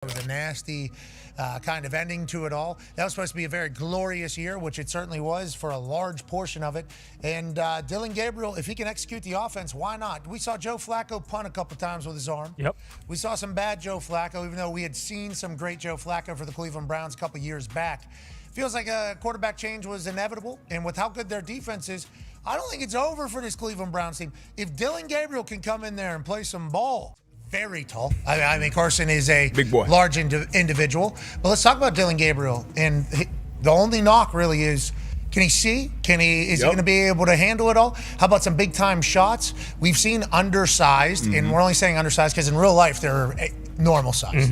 It was a nasty kind of ending to it all. That was supposed to be a very glorious year, which it certainly was for a large portion of it. And Dillon Gabriel, if he can execute the offense, why not? We saw Joe Flacco punt a couple times with his arm. Yep. We saw some bad Joe Flacco, even though we had seen some great Joe Flacco for the Cleveland Browns a couple years back. Feels like a quarterback change was inevitable. And with how good their defense is, I don't think it's over for this Cleveland Browns team. If Dillon Gabriel can come in there and play some ball, very tall. I mean, Carson is a big boy, large individual. But let's talk about Dillon Gabriel. And the only knock really is, can he see? Is he going to be able to handle it all? How about some big-time shots? We've seen undersized, and we're only saying undersized because in real life they're normal size.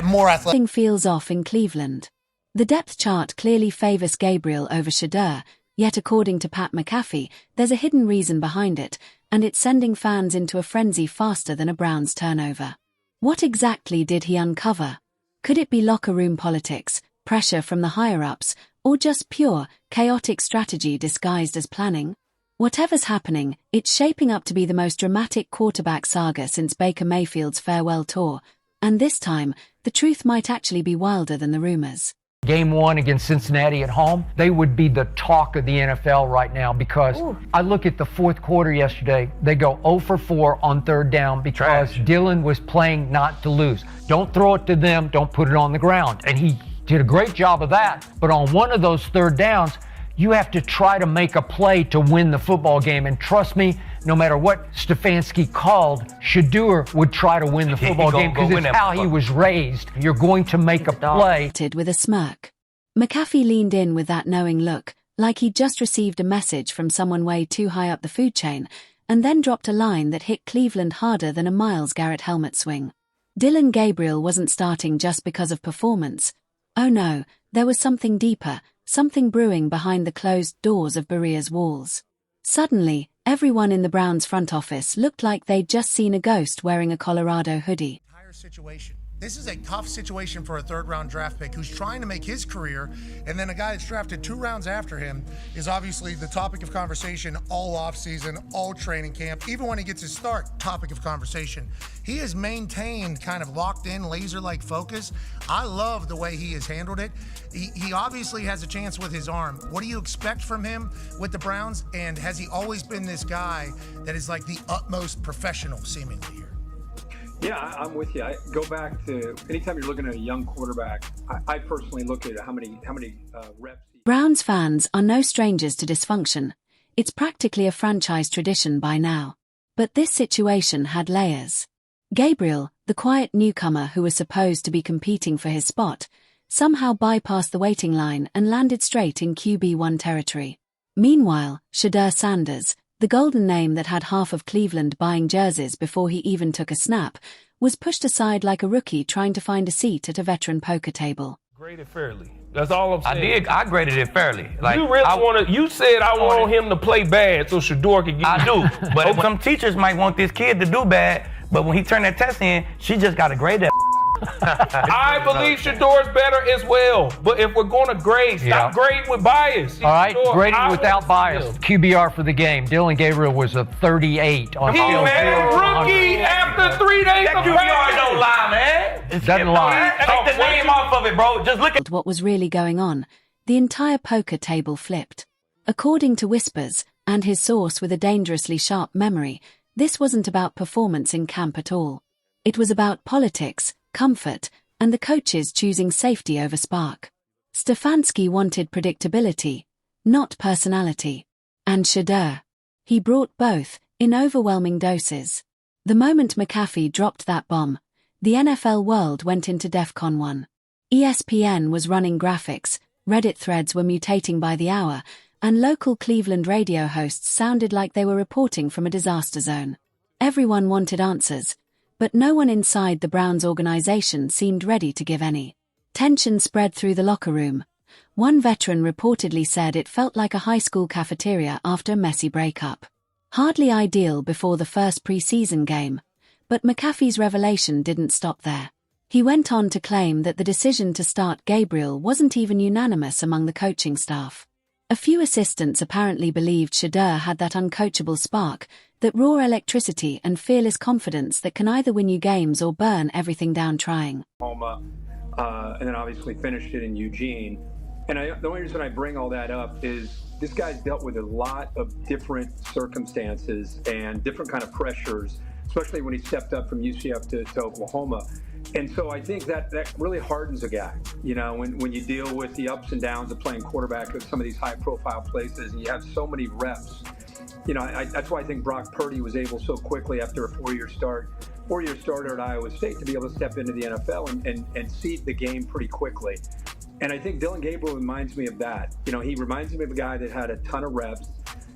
More athletic. Something feels off in Cleveland. The depth chart clearly favors Gabriel over Shedeur, yet according to Pat McAfee, there's a hidden reason behind it, and it's sending fans into a frenzy faster than a Browns turnover. What exactly did he uncover? Could it be locker room politics, pressure from the higher-ups, or just pure, chaotic strategy disguised as planning? Whatever's happening, it's shaping up to be the most dramatic quarterback saga since Baker Mayfield's farewell tour, and this time, the truth might actually be wilder than the rumors. Game 1 against Cincinnati at home, they would be the talk of the NFL right now because I look at the fourth quarter yesterday, they go 0 for 4 on third down because Dillon was playing not to lose. Don't throw it to them, don't put it on the ground. And he did a great job of that. But on one of those third downs, you have to try to make a play to win the football game. And trust me, no matter what Stefanski called, Shedeur would try to win the football game because it's how he was raised. You're going to make a play. With a smirk. McAfee leaned in with that knowing look, like he'd just received a message from someone way too high up the food chain, and then dropped a line that hit Cleveland harder than a Myles Garrett helmet swing. Dillon Gabriel wasn't starting just because of performance. Oh no, there was something deeper, something brewing behind the closed doors of Berea's walls. Suddenly, everyone in the Browns front office looked like they'd just seen a ghost wearing a Colorado hoodie. Entire situation. This is a tough situation for a third-round draft pick who's trying to make his career, and then a guy that's drafted 2 rounds after him is obviously the topic of conversation all offseason, all training camp, even when he gets his start, topic of conversation. He has maintained kind of locked-in, laser-like focus. I love the way he has handled it. He obviously has a chance with his arm. What do you expect from him with the Browns, and has he always been this guy that is like the utmost professional, seemingly, here? Yeah, I'm with you. I go back to anytime you're looking at a young quarterback, I personally look at how many reps. Browns fans are no strangers to dysfunction. It's practically a franchise tradition by now. But this situation had layers. Gabriel, the quiet newcomer who was supposed to be competing for his spot, somehow bypassed the waiting line and landed straight in QB1 territory. Meanwhile, Shedeur Sanders, the golden name that had half of Cleveland buying jerseys before he even took a snap, was pushed aside like a rookie trying to find a seat at a veteran poker table. Graded fairly. That's all I'm saying. I graded it fairly. Like, you really you said I want him to play bad so Shedeur could get. I do, but some teachers might want this kid to do bad, but when he turned that test in, she just got to grade that. I believe Shedeur's better as well, but if we're going to grade, stop grading with bias. All right, grading without bias. QBR for the game. Dillon Gabriel was a 38 on He had a rookie after 3 days of QBR practice. don't lie, man. It doesn't lie. Take the name off of it, bro. Just look at What was really going on, the entire poker table flipped. According to whispers, and his source with a dangerously sharp memory, this wasn't about performance in camp at all. It was about politics, comfort, and the coaches choosing safety over spark. Stefanski wanted predictability, not personality. And Shedeur. He brought both, in overwhelming doses. The moment McAfee dropped that bomb, the NFL world went into DEFCON 1. ESPN was running graphics, Reddit threads were mutating by the hour, and local Cleveland radio hosts sounded like they were reporting from a disaster zone. Everyone wanted answers, but no one inside the Browns organization seemed ready to give any. Tension spread through the locker room. One veteran reportedly said it felt like a high school cafeteria after a messy breakup. Hardly ideal before the first preseason game, but McAfee's revelation didn't stop there. He went on to claim that the decision to start Gabriel wasn't even unanimous among the coaching staff. A few assistants apparently believed Shedeur had that uncoachable spark, that raw electricity and fearless confidence that can either win you games or burn everything down trying. And then obviously finished it in Eugene. And the only reason I bring all that up is this guy's dealt with a lot of different circumstances and different kind of pressures, especially when he stepped up from UCF to Oklahoma. And so I think that really hardens a guy, you know, when you deal with the ups and downs of playing quarterback at some of these high-profile places and you have so many reps. You know, that's why I think Brock Purdy was able so quickly after a four-year starter at Iowa State to be able to step into the NFL and seed the game pretty quickly. And I think Dylan Gabriel reminds me of that. You know, he reminds me of a guy that had a ton of reps.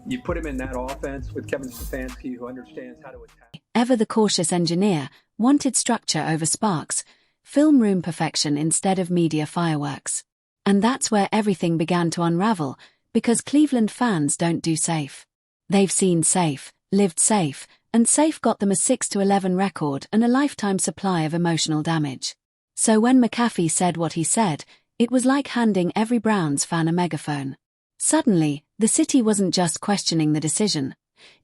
You put him in that offense with Kevin Stefanski, who understands how to attack. Ever the cautious engineer, wanted structure over sparks, film room perfection instead of media fireworks. And that's where everything began to unravel, because Cleveland fans don't do safe. They've seen safe, lived safe, and safe got them a 6-11 record and a lifetime supply of emotional damage. So when McAfee said what he said, it was like handing every Browns fan a megaphone. Suddenly, the city wasn't just questioning the decision.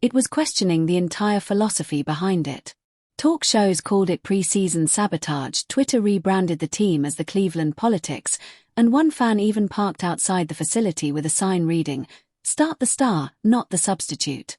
It was questioning the entire philosophy behind it. Talk shows called it preseason sabotage, Twitter rebranded the team as the Cleveland Politics, and one fan even parked outside the facility with a sign reading, "Start the star, not the substitute."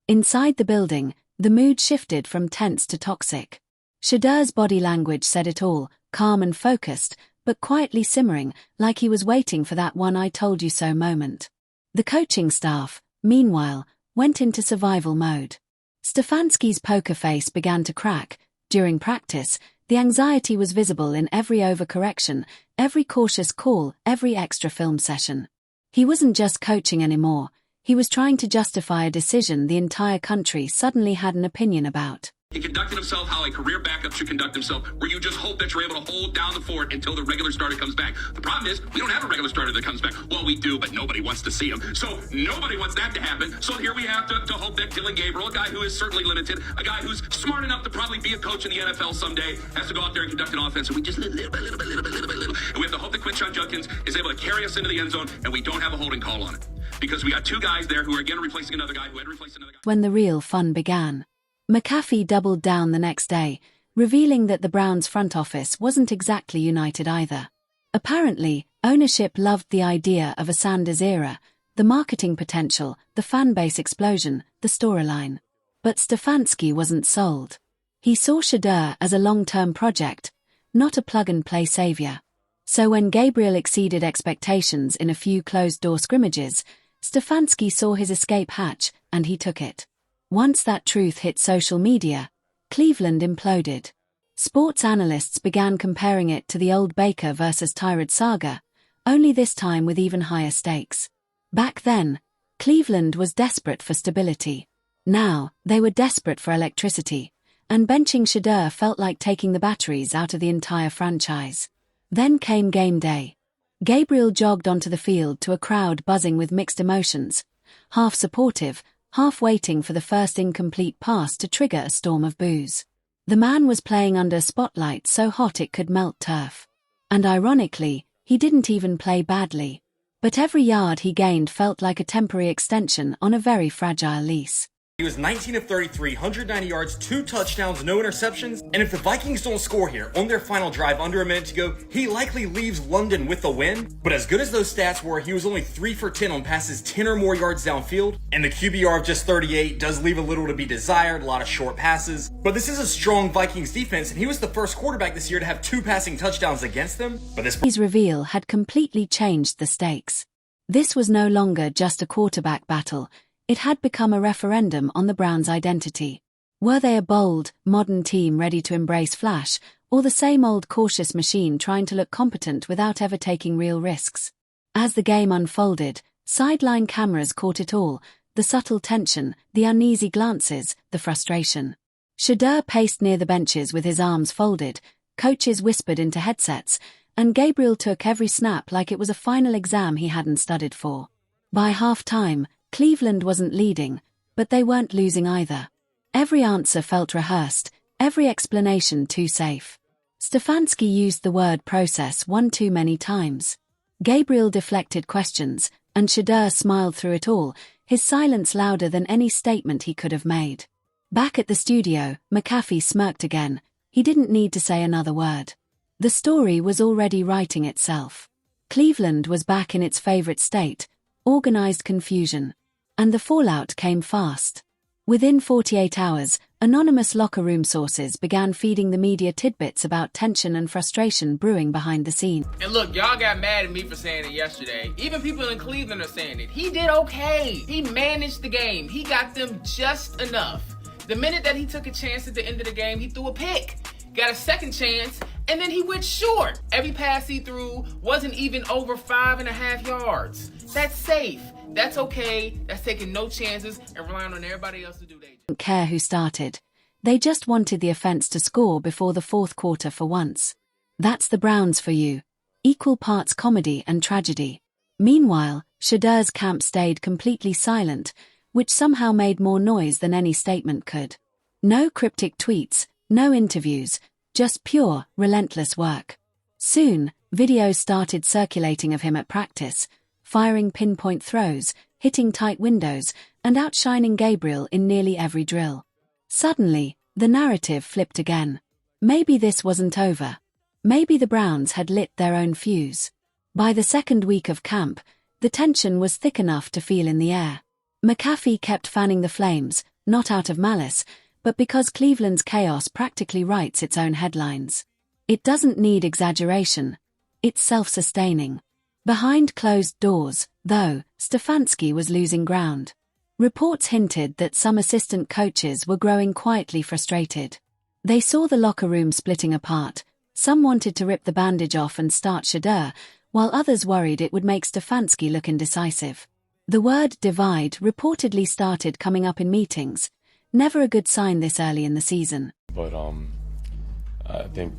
Inside the building, the mood shifted from tense to toxic. Shedeur's body language said it all, calm and focused, but quietly simmering, like he was waiting for that one "I told you so" moment. The coaching staff, meanwhile, went into survival mode. Stefanski's poker face began to crack. During practice, the anxiety was visible in every overcorrection, every cautious call, every extra film session. He wasn't just coaching anymore, he was trying to justify a decision the entire country suddenly had an opinion about. He conducted himself how a career backup should conduct himself, where you just hope that you're able to hold down the fort until the regular starter comes back. The problem is, we don't have a regular starter that comes back. Well, we do, but nobody wants to see him. So nobody wants that to happen. So here we have to hope that Dylan Gabriel, a guy who is certainly limited, a guy who's smart enough to probably be a coach in the NFL someday, has to go out there and conduct an offense. And we just little bit. And we have to hope that Quinshon Judkins is able to carry us into the end zone, and we don't have a holding call on it. Because we got two guys there who are again replacing another guy who had replaced another guy. When the real fun began, McAfee doubled down the next day, revealing that the Browns' front office wasn't exactly united either. Apparently, ownership loved the idea of a Sanders era, the marketing potential, the fan base explosion, the storyline. But Stefanski wasn't sold. He saw Shedeur as a long-term project, not a plug-and-play savior. So when Gabriel exceeded expectations in a few closed-door scrimmages, Stefanski saw his escape hatch, and he took it. Once that truth hit social media, Cleveland imploded. Sports analysts began comparing it to the old Baker versus Tyrod saga, only this time with even higher stakes. Back then, Cleveland was desperate for stability. Now, they were desperate for electricity, and benching Shedeur felt like taking the batteries out of the entire franchise. Then came game day. Gabriel jogged onto the field to a crowd buzzing with mixed emotions, half supportive, half waiting for the first incomplete pass to trigger a storm of boos. The man was playing under a spotlight so hot it could melt turf. And ironically, he didn't even play badly. But every yard he gained felt like a temporary extension on a very fragile lease. He was 19 of 33, 190 yards, 2 touchdowns, no interceptions. And if the Vikings don't score here on their final drive under a minute to go, he likely leaves London with the win. But as good as those stats were, he was only 3 for 10 on passes 10 or more yards downfield. And the QBR of just 38 does leave a little to be desired, a lot of short passes. But this is a strong Vikings defense, and he was the first quarterback this year to have 2 passing touchdowns against them. But his reveal had completely changed the stakes. This was no longer just a quarterback battle. It had become a referendum on the Browns' identity. Were they a bold, modern team ready to embrace flash, or the same old cautious machine trying to look competent without ever taking real risks? As the game unfolded, sideline cameras caught it all, the subtle tension, the uneasy glances, the frustration. Shedeur paced near the benches with his arms folded, coaches whispered into headsets, and Gabriel took every snap like it was a final exam he hadn't studied for. By half-time, Cleveland wasn't leading, but they weren't losing either. Every answer felt rehearsed, every explanation too safe. Stefanski used the word process one too many times. Gabriel deflected questions, And Shedeur smiled through it all, his silence louder than any statement he could have made. Back at the studio, McAfee smirked again. He didn't need to say another word. The story was already writing itself. Cleveland was back in its favorite state, organized confusion. And the fallout came fast. Within 48 hours, anonymous locker room sources began feeding the media tidbits about tension and frustration brewing behind the scenes. And look, y'all got mad at me for saying it yesterday. Even people in Cleveland are saying it. He did okay. He managed the game. He got them just enough. The minute that he took a chance at the end of the game, he threw a pick. Got a second chance, and then he went short. Every pass he threw wasn't even over 5.5 yards. That's safe. That's okay. That's taking no chances and relying on everybody else to do their job. Didn't care who started. They just wanted the offense to score before the fourth quarter for once. That's the Browns for you. Equal parts comedy and tragedy. Meanwhile, Shedeur's camp stayed completely silent, which somehow made more noise than any statement could. No cryptic tweets, no interviews, just pure, relentless work. Soon, videos started circulating of him at practice, firing pinpoint throws, hitting tight windows, and outshining Gabriel in nearly every drill. Suddenly, the narrative flipped again. Maybe this wasn't over. Maybe the Browns had lit their own fuse. By the second week of camp, the tension was thick enough to feel in the air. McAfee kept fanning the flames, not out of malice, but because Cleveland's chaos practically writes its own headlines. It doesn't need exaggeration. It's self-sustaining. Behind closed doors, though, Stefanski was losing ground. Reports hinted that some assistant coaches were growing quietly frustrated. They saw the locker room splitting apart. Some wanted to rip the bandage off and start Shedeur, while others worried it would make Stefanski look indecisive. The word divide reportedly started coming up in meetings. Never a good sign this early in the season. But I think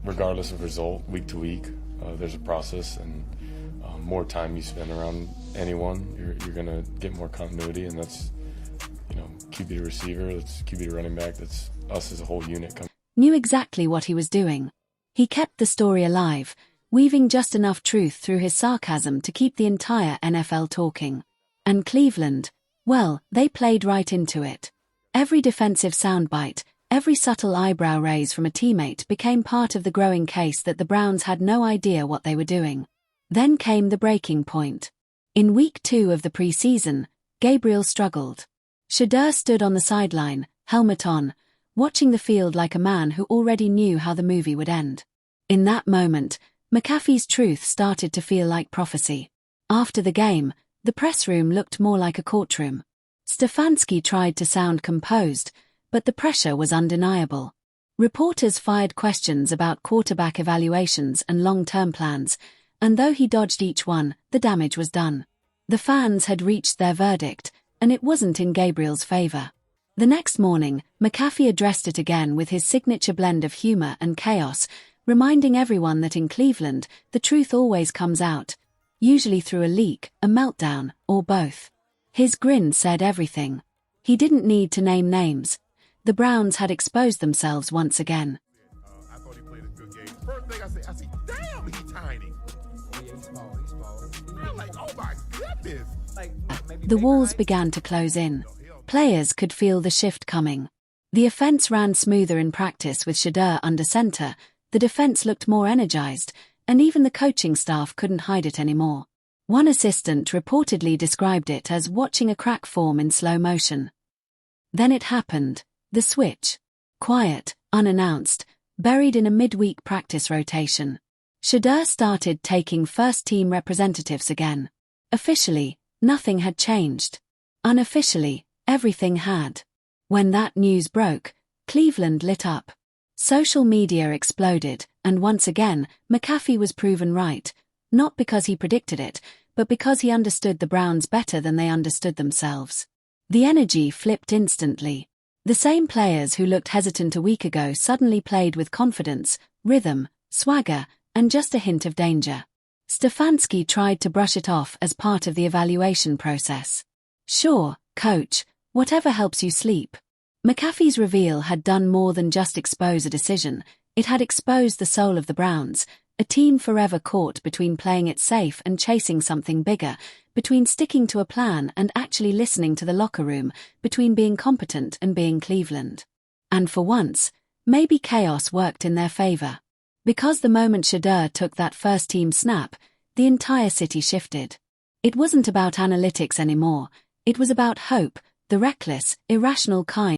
regardless of result, week to week, there's a process, and more time you spend around anyone, you're going to get more continuity, and that's, QB to receiver, that's QB to running back, that's us as a whole unit. Knew exactly what he was doing. He kept the story alive, weaving just enough truth through his sarcasm to keep the entire NFL talking. And Cleveland, well, they played right into it. Every defensive soundbite, every subtle eyebrow raise from a teammate became part of the growing case that the Browns had no idea what they were doing. Then came the breaking point. In week 2 of the preseason, Gabriel struggled. Shedeur stood on the sideline, helmet on, watching the field like a man who already knew how the movie would end. In that moment, McAfee's truth started to feel like prophecy. After the game, the press room looked more like a courtroom. Stefanski tried to sound composed, but the pressure was undeniable. Reporters fired questions about quarterback evaluations and long-term plans, and though he dodged each one, the damage was done. The fans had reached their verdict, and it wasn't in Gabriel's favor. The next morning, McAfee addressed it again with his signature blend of humor and chaos, reminding everyone that in Cleveland, the truth always comes out, usually through a leak, a meltdown, or both. His grin said everything. He didn't need to name names. The Browns had exposed themselves once again. I thought he played a good game. First thing I see, damn, he's tiny. Yeah, he's small. I'm like, oh my goodness. The walls began to close in. Players could feel the shift coming. The offense ran smoother in practice with Shedeur under center, the defense looked more energized, and even the coaching staff couldn't hide it anymore. One assistant reportedly described it as watching a crack form in slow motion. Then it happened, the switch. Quiet, unannounced, buried in a midweek practice rotation. Shedeur started taking first-team representatives again. Officially, nothing had changed. Unofficially, everything had. When that news broke, Cleveland lit up. Social media exploded, and once again, McAfee was proven right, not because he predicted it, but because he understood the Browns better than they understood themselves. The energy flipped instantly. The same players who looked hesitant a week ago suddenly played with confidence, rhythm, swagger, and just a hint of danger. Stefanski tried to brush it off as part of the evaluation process. Sure, coach, whatever helps you sleep. McAfee's reveal had done more than just expose a decision, It had exposed the soul of the Browns, a team forever caught between playing it safe and chasing something bigger, between sticking to a plan and actually listening to the locker room, between being competent and being Cleveland. And for once, maybe chaos worked in their favor. Because the moment Shedeur took that first-team snap, the entire city shifted. It wasn't about analytics anymore, it was about hope, the reckless, irrational kind